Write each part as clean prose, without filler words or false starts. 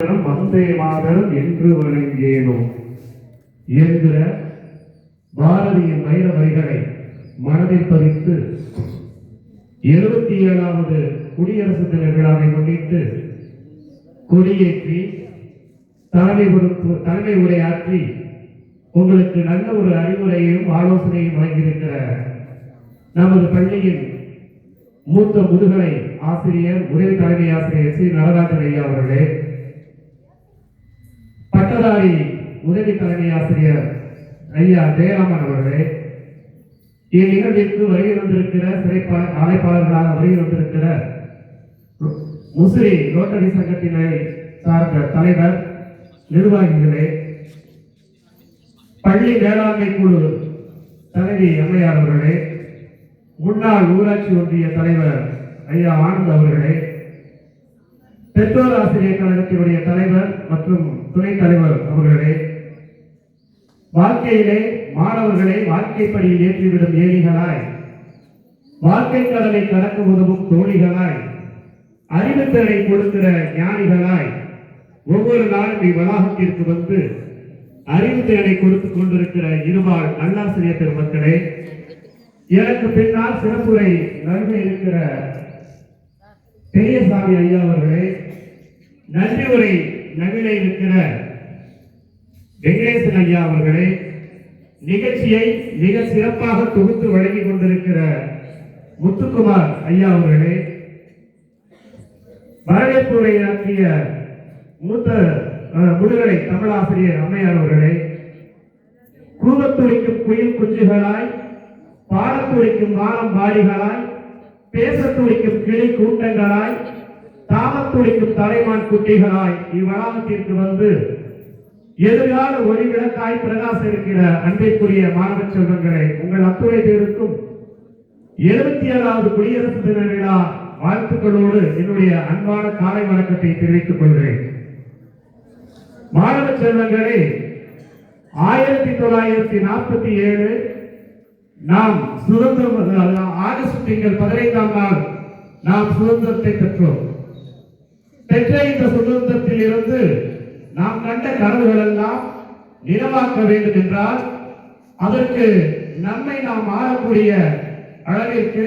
வந்தே மாதரம் என்று வணங்கேனோம் என்கிற பாரதியின் வைர வரிகளை மனதில் பதித்து 77வது குடியரசு தின விழாவை முன்னிட்டு கொடியேற்றி தலைமை உரையாற்றி உங்களுக்கு நல்ல ஒரு அறிவுரையையும் ஆலோசனையும் வழங்கியிருக்கிற நமது பள்ளியின் மூத்த முதுகலை ஆசிரியர் உதவி தலைமை ஆசிரியர் சி நடராஜன் ஐயா அவர்களே, பட்டதாரி உதவி தலைமை ஆசிரியர் ஐயா ஜெயராமன் அவர்களே, இந்நிகழ்விற்கு வருகை வந்திருக்கிற அழைப்பாளர்களாக வருகை வந்திருக்கிற முசிறி ரோட்டரி சங்கத்தினை சார்ந்த தலைவர், நிர்வாகிகளே, பள்ளி மேலாண்மை குழு தலைவி அம்மையார் அவர்களே, முன்னாள் ஊராட்சி ஒன்றிய தலைவர் ஐயா ஆனந்த் அவர்களே, பெற்றோர் ஆசிரியர் கழகத்தினுடைய தலைவர் மற்றும் துணைத் தலைவர் அவர்களே, வாழ்க்கையிலே மாணவர்களை வாழ்க்கைப்படியில் ஏற்றிவிடும் ஏணிகளாய், வாழ்க்கை கடலை கடக்க உதவும் தோழிகளாய், அறிவுத்திறனை கொடுக்கிற ஞானிகளாய் ஒவ்வொரு நாளும் இவ்வளாகத்திற்கு வந்து அறிவுத்திறனை கொடுத்துக் கொண்டிருக்கிற இருபால் நல்லாசிரியர் பெருமக்களே, எனக்கு பின்னால் சிறப்புரை நல்க இருக்கிற பெரியசாமி ஐயா அவர்களே, நன்றி உரை நவில இருக்கிற வெங்கடேசன் ஐயா அவர்களே, நிகழ்ச்சியை மிக சிறப்பாக தொகுத்து வழங்கி கொண்டிருக்கிற முத்துக்குமார் ஐயா அவர்களே, வரவேற்பு உரையாற்றிய மூத்த முதுகலை தமிழாசிரியர் அம்மையார் அவர்களே, கூவத்துளிக்கும் குயில் குஞ்சுகளாய், பாடத்துளிக்கும் வானம் பாடிகளாய், பேசத்துளிக்கும் கிளி கூட்டங்களாய், தாமத்துளிக்கும் தலைமான் குட்டிகளாய் இவ்வளாகத்திற்கு வந்து எதிர்கால ஒளி விளக்காய் பிரகாச இருக்கிற அன்பிற்குரிய மாணவ செல்வங்களை, உங்கள் அத்துணை பேருக்கும் 77வது குடியரசு தின விழா வாழ்த்துக்களோடு என்னுடைய அன்பான காலை வணக்கத்தை தெரிவித்துக் கொள்கிறேன். மாணவ செல்வங்களே, 1947 நாம் சுதந்திரம், ஆகஸ்ட் திங்கள் 15ஆம் நாள் நாம் சுதந்திரத்தை பெற்றோம். பெற்ற இந்த சுதந்திரத்தில் இருந்து நாம் கண்ட கனவுகள் எல்லாம் நினைவாக்க வேண்டும் என்றால் அதற்கு நம்மை நாம் ஆளக்கூடிய அளவிற்கு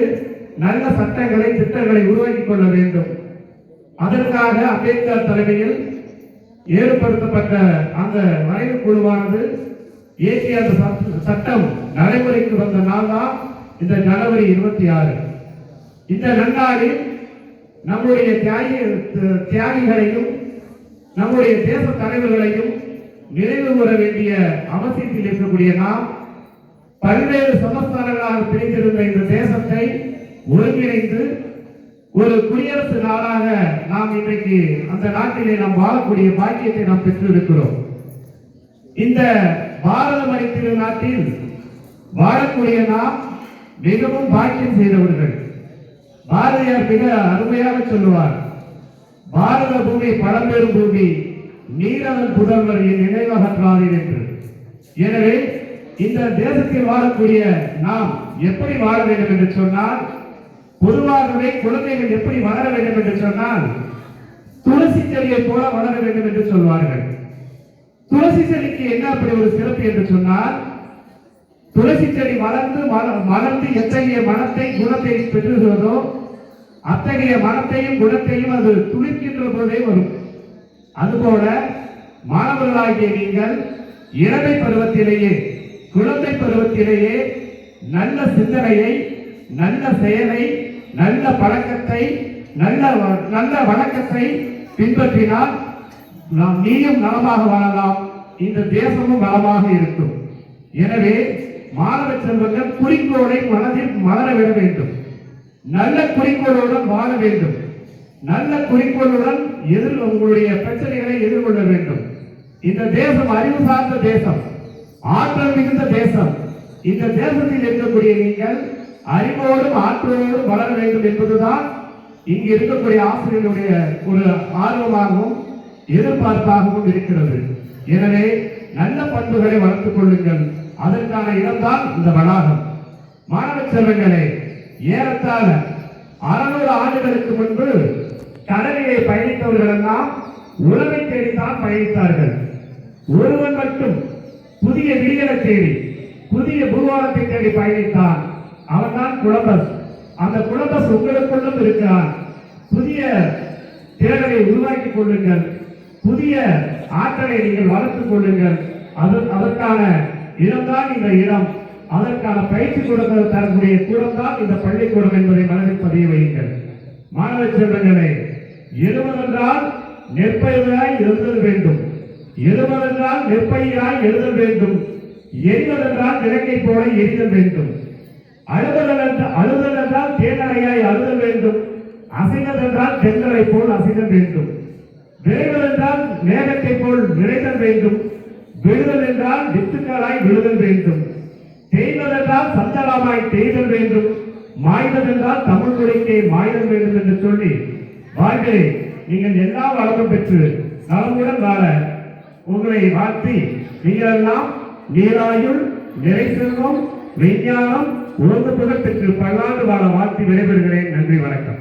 நல்ல சட்டங்களை திட்டங்களை உருவாக்கிக் கொள்ள வேண்டும். அதற்காக அம்பேத்கர் தலைமையில் ஏற்படுத்தப்பட்ட அந்த வரைவு குழுவானது இயற்றிய அந்த சட்டம் நடைமுறைக்கு வந்த நாள் தான் இந்த ஜனவரி 26. இந்த நன்னாளில் நம்முடைய தியாகிகளையும் நம்முடைய தேச தலைவர்களையும் நினைவு கூற வேண்டிய அவசியத்தில் இருக்கக்கூடிய நாம் பல்வேறு சமஸ்தானங்களாக பிரிந்திருந்த இந்த தேசத்தை ஒருங்கிணைந்து ஒரு குடியரசு நாடாக நாம் இன்றைக்கு அந்த நாட்டிலே நாம் வாழக்கூடிய பாக்கியத்தை நாம் பெற்றிருக்கிறோம். இந்த பாரதம் அளித்திரு நாட்டில் வாழக்கூடிய நாம் மிகவும் பாக்கியம் செய்தவர்கள். பாரதியார் மிக அருமையாக சொல்லுவார், பாரத பூமி பழம்பெரும் பூமி, நீரவன் புதல்வர் என் நினைவகற்றாதீர் என்று. எனவே இந்த தேசத்தில் வாழக்கூடிய நாம் எப்படி வாழ வேண்டும் என்று சொன்னால், பொதுவாகவே குழந்தைகள் எப்படி வளர வேண்டும் என்று சொன்னால் துளசி செடியை போல வளர வேண்டும் என்று சொல்வார்கள். துளசி செடிக்கு என்ன அப்படி ஒரு சிறப்பு என்று சொன்னால், துளசி செடி மலர்ந்து எத்தகைய மனத்தை குணத்தை பெற்றுகிறதோ அத்தகைய மனத்தையும் குணத்தையும் அது துளிர்க்கின்ற போதே வரும். அதுபோல மாணவர்களாகிய நீங்கள் இளமை பருவத்திலேயே, குழந்தை பருவத்திலேயே நல்ல சிந்தனையை, நல்ல செயலை, நல்ல பழக்கத்தை, நல்ல வழக்கத்தை பின்பற்றினால் நாம் நீயும் நலமாக வாழலாம், இந்த தேசமும் நலமாக இருக்கும். எனவே மாணவ செல்வங்கள் குறிக்கோளை மனதில் மலர விட வேண்டும். நல்ல குறிக்கோளுடன் வாழ வேண்டும். நல்ல குறிக்கோளுடன் உங்களுடைய பிரச்சனைகளை எதிர்கொள்ள வேண்டும். இந்த தேசம் அறிவு சார்ந்த தேசம், ஆற்றல் மிகுந்த தேசம். இந்த தேசத்தில் இருக்கக்கூடிய நீங்கள் அறிவோடும் ஆற்றலோடும் வளர வேண்டும் என்பதுதான் இங்கு இருக்கக்கூடிய ஆசிரியர்களுடைய ஒரு ஆர்வமாகவும் எதிர்பார்ப்பாகவும் இருக்கிறது. எனவே நல்ல பண்புகளை வளர்த்துக் கொள்ளுங்கள். அதற்கான இடம்தான் இந்த வளாகம். மாணவ செல்வங்களே, ஏறத்தாழ 600 ஆண்டுகளுக்கு முன்பு கடலிலே பயணித்தவர்கள் எல்லாம் உணவை தேடித்தான் பயணித்தார்கள். ஒருவன் மட்டும் புதிய விடியலை தேடி புதிய பூகோளத்தை தேடி பயணித்தான். அவன்தான் கொலம்பஸ். அந்த கொலம்பஸ் உங்களுக்குள்ளும் இருக்கிறான். புதிய தேடலை உருவாக்கிக் கொள்ளுங்கள். புதிய ஆற்றலை நீங்கள் வளர்த்துக் கொள்ளுங்கள். அதற்கான இடம்தான் இந்த இடம். அதற்கான பயிற்சி கொடுக்க தரக்கூடிய கூடம் தான் இந்த பள்ளிக்கூடம் என்பதை மனதில் பதிய வையுங்கள். மாணவ செல்வங்களே, எழுவதென்றால் நெற்பயிராய் எழுதல் வேண்டும். எழுவதென்றால் நெற்பயிராய் எழுதல் வேண்டும். எரிவதென்றால் விளக்கை போல எரிதல் வேண்டும். அழுதல் என்றால் தேனறையாய் அழுதல் வேண்டும். அசைதல் என்றால் தென்றலை போல் அசைதல் வேண்டும். விரைவதென்றால் மேகத்தை போல் விரைதல் வேண்டும். விழுதல் என்றால் வித்துக்களாய் விழுதல் வேண்டும். தேய்வதென்றால் சஞ்சலமாய் தேய்தல் வேண்டும். மாய்வதென்றால் தமிழ் மொழிக்கே மாய்தல் வேண்டும் என்று சொல்லி வாழ்க்கையை நீங்கள் எல்லா வளமும் பெற்று நலமுடன் வாழ உங்களை வாழ்த்தி நீங்கள் எல்லாம் நீராயுள் நிறை செல்வம் விஞ்ஞானம் உலக புகழ் பெற்று பல்லாண்டு வாழ வாழ்த்தி விடைபெறுகிறேன். நன்றி, வணக்கம்.